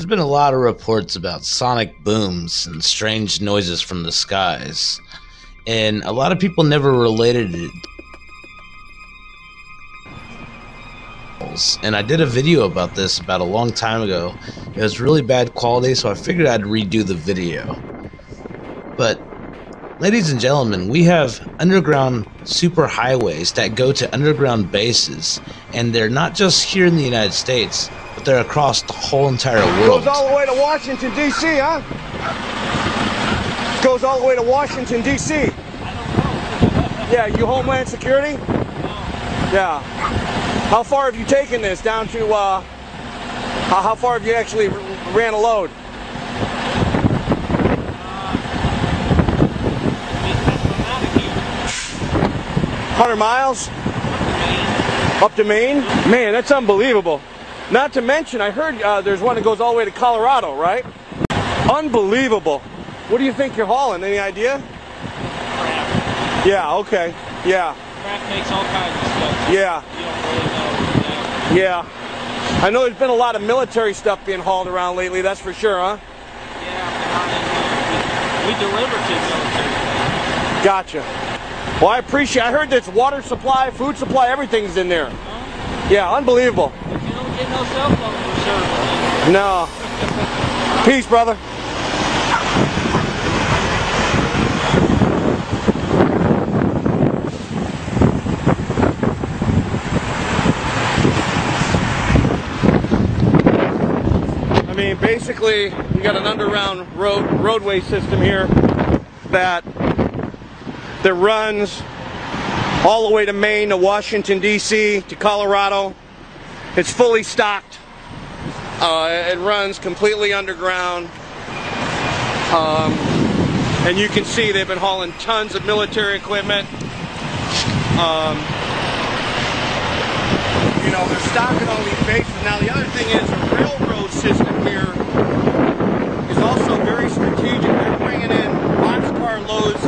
been a lot of reports about sonic booms and strange noises from the skies, and a lot of people never related it. And I did a video about this about a long time ago. It was really bad quality, so I figured I'd redo the video. But, ladies and gentlemen, we have underground superhighways that go to underground bases, and they're not just here in the United States, but they're across the whole entire world. Goes all the way to Washington, D.C., huh? Goes all the way to Washington, D.C. I don't know. Yeah, you Homeland Security? No. Yeah. How far have you taken this down to, how far have you actually ran a load? 100 miles? Up to Maine? Man, that's unbelievable. Not to mention, I heard there's one that goes all the way to Colorado, right? Unbelievable. What do you think you're hauling? Any idea? Crap. Yeah, okay. Yeah. Crap makes all kinds of stuff. Yeah. You don't really know. Yeah. I know there's been a lot of military stuff being hauled around lately, that's for sure, huh? Yeah, we deliver to military. Gotcha. Well, I appreciate it. I heard there's water supply, food supply, everything's in there. Huh? Yeah, unbelievable. But you don't get no cell phone for service. No. Peace, brother. I mean, basically, you got an underground roadway system here that runs all the way to Maine, to Washington, D.C., to Colorado. It's fully stocked. It runs completely underground. And you can see they've been hauling tons of military equipment. You know, they're stocking all these bases. Now, the other thing is the railroad system here is also very strategic. They're bringing in boxcar loads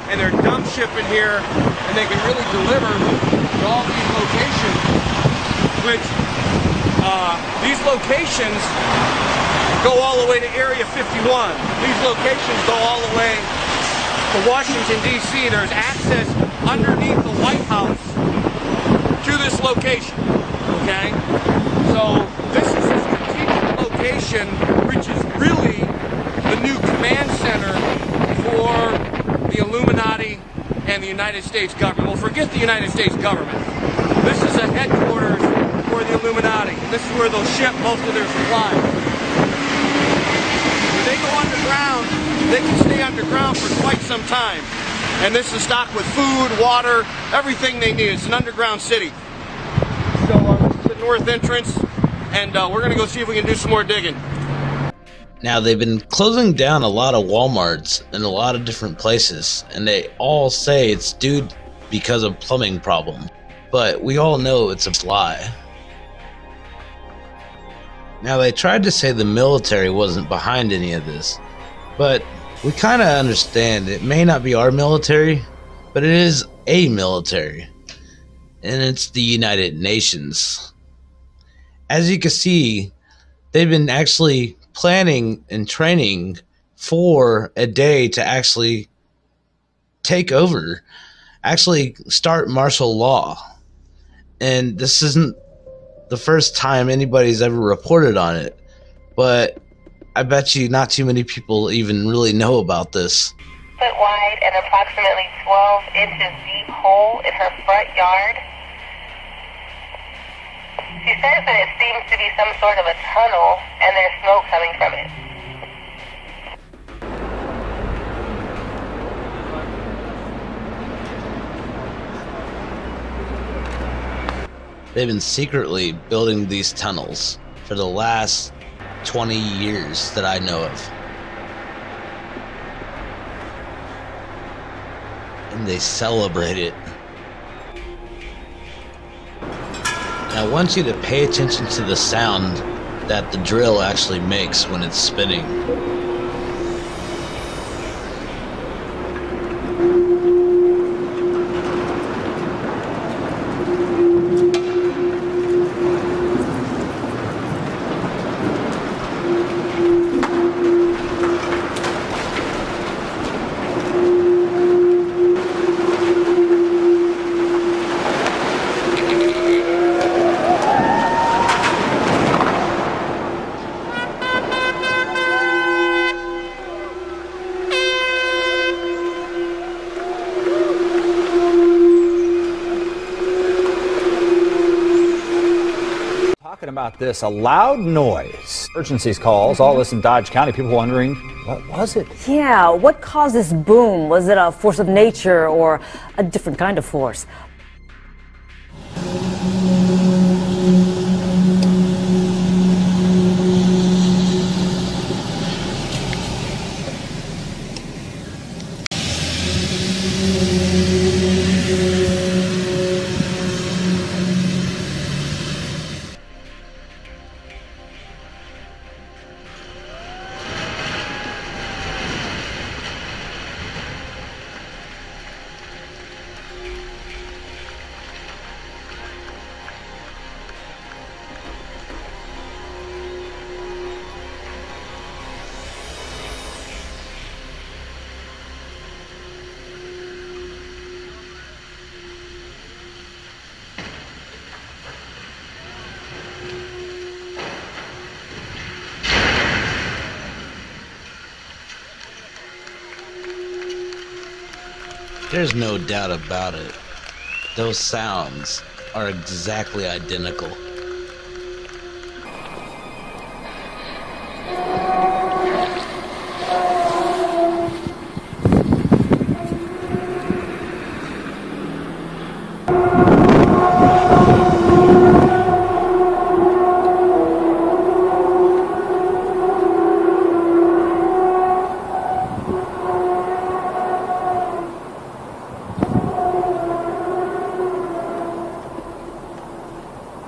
and they're dump shipping here, and they can really deliver to all these locations, which these locations go all the way to Area 51. These locations go all the way to Washington, D.C. There's access underneath the White House to this location, okay? So this is a strategic location, which is really the new command center for the Illuminati and the United States government. Well, forget the United States government. This is a headquarters for the Illuminati. This is where they'll ship most of their supplies. When they go underground, they can stay underground for quite some time. And this is stocked with food, water, everything they need. It's an underground city. So this is the north entrance, and we're going to go see if we can do some more digging. Now, they've been closing down a lot of Walmarts in a lot of different places, and they all say it's due because of plumbing problem. But we all know it's a lie. Now, they tried to say the military wasn't behind any of this, but we kind of understand it may not be our military, but it is a military, and it's the United Nations. As you can see, they've been actually planning and training for a day to actually take over, actually start martial law. And this isn't the first time anybody's ever reported on it, but I bet you not too many people even really know about this. Foot wide and approximately 12 inches deep hole in her front yard. She says that it seems to be some sort of a tunnel and there's smoke coming from it. They've been secretly building these tunnels for the last 20 years that I know of. And they celebrate it. And I want you to pay attention to the sound that the drill actually makes when it's spinning. about this? A loud noise. Emergencies calls, all this in Dodge County. People wondering, what was it? Yeah, what caused this boom? Was it a force of nature or a different kind of force? There's no doubt about it. Those sounds are exactly identical.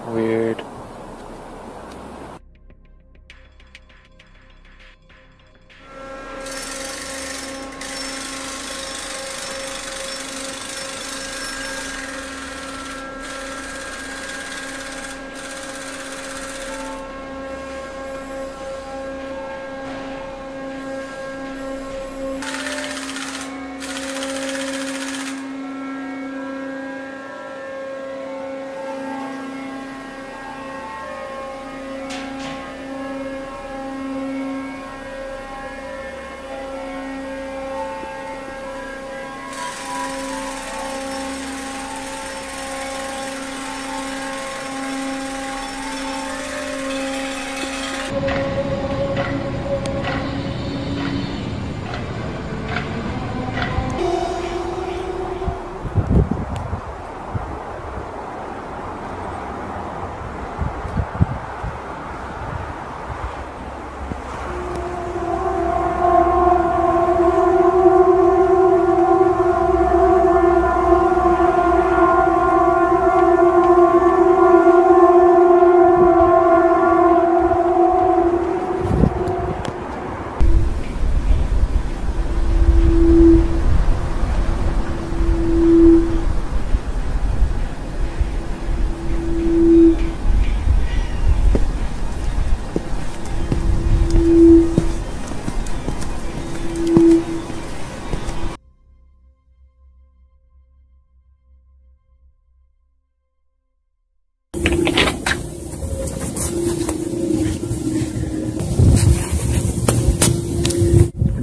Weird.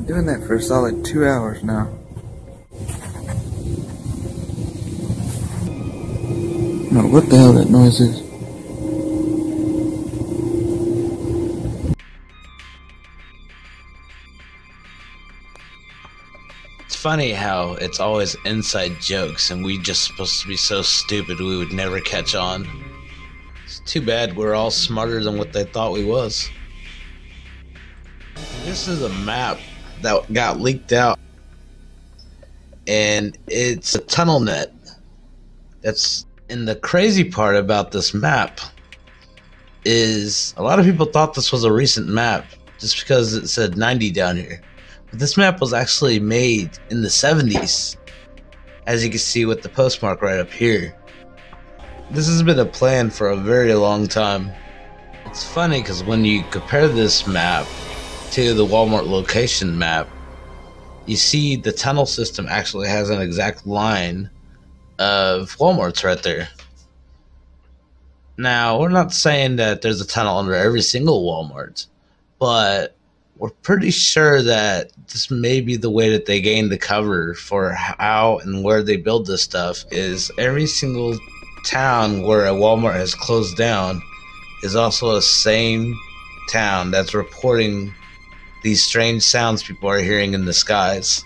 Doing that for a solid 2 hours now. No, what the hell that noise is? It's funny how it's always inside jokes and we just supposed to be so stupid we would never catch on. It's too bad we're all smarter than what they thought we was. This is a map that got leaked out, and it's a tunnel net. And the crazy part about this map is a lot of people thought this was a recent map just because it said 90 down here, but this map was actually made in the 70s, as you can see with the postmark right up here. This has been a plan for a very long time. It's funny because when you compare this map to the Walmart location map, you see the tunnel system actually has an exact line of Walmarts right there. Now, we're not saying that there's a tunnel under every single Walmart, but we're pretty sure that this may be the way that they gain the cover for how and where they build this stuff. Is every single town where a Walmart has closed down is also a same town that's reporting these strange sounds people are hearing in the skies.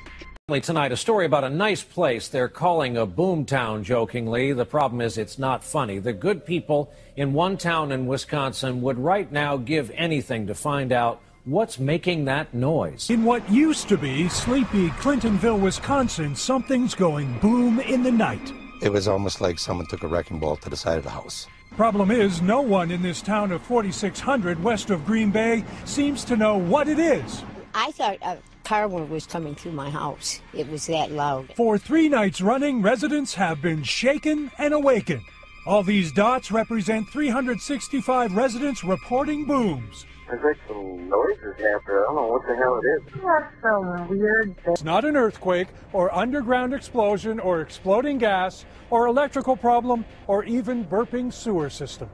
Tonight, a story about a nice place they're calling a boom town, jokingly. The problem is it's not funny. The good people in one town in Wisconsin would right now give anything to find out what's making that noise. In what used to be sleepy Clintonville, Wisconsin, something's going boom in the night. It was almost like someone took a wrecking ball to the side of the house. Problem is, no one in this town of 4,600 west of Green Bay seems to know what it is. I thought a car was coming through my house. It was that loud. For 3 nights running, residents have been shaken and awakened. All these dots represent 365 residents reporting booms. There's like some noises out there. I don't know what the hell it is. That's so weird. It's not an earthquake or underground explosion or exploding gas or electrical problem or even burping sewer system.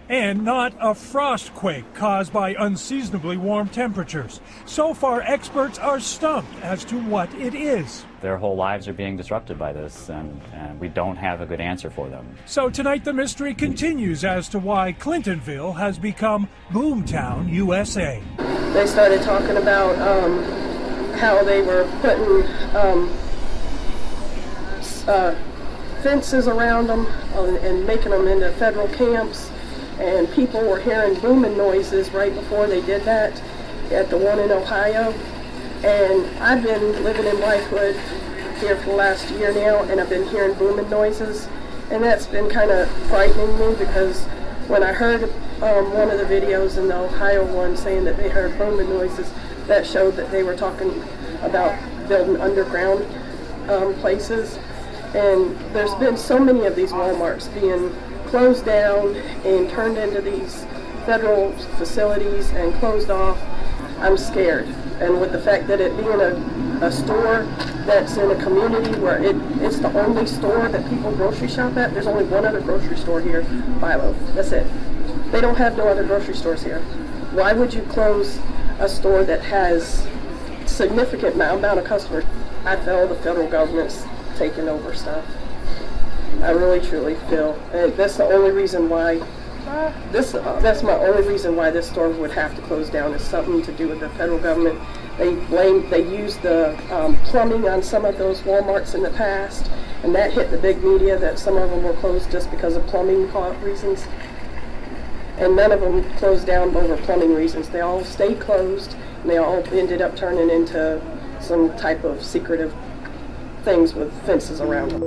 And not a frost quake caused by unseasonably warm temperatures. So far, experts are stumped as to what it is. Their whole lives are being disrupted by this, and we don't have a good answer for them. So tonight the mystery continues as to why Clintonville has become Boomtown, USA. They started talking about how they were putting fences around them and making them into federal camps. And people were hearing booming noises right before they did that at the one in Ohio. And I've been living in Whitewood here for the last year now, and I've been hearing booming noises. And that's been kind of frightening me, because when I heard one of the videos in the Ohio one saying that they heard booming noises, that showed that they were talking about building underground places. And there's been so many of these Walmarts being closed down and turned into these federal facilities and closed off. I'm scared. And with the fact that it being a store that's in a community where it's the only store that people grocery shop at, there's only one other grocery store here, Philo. That's it. They don't have no other grocery stores here. Why would you close a store that has significant amount of customers? I feel the federal government's taking over stuff. I really truly feel that's the only reason why that's my only reason why this store would have to close down, is something to do with the federal government. They used the plumbing on some of those Walmarts in the past, and that hit the big media that some of them were closed just because of plumbing reasons. And none of them closed down over plumbing reasons. They all stayed closed, and they all ended up turning into some type of secretive things with fences around them.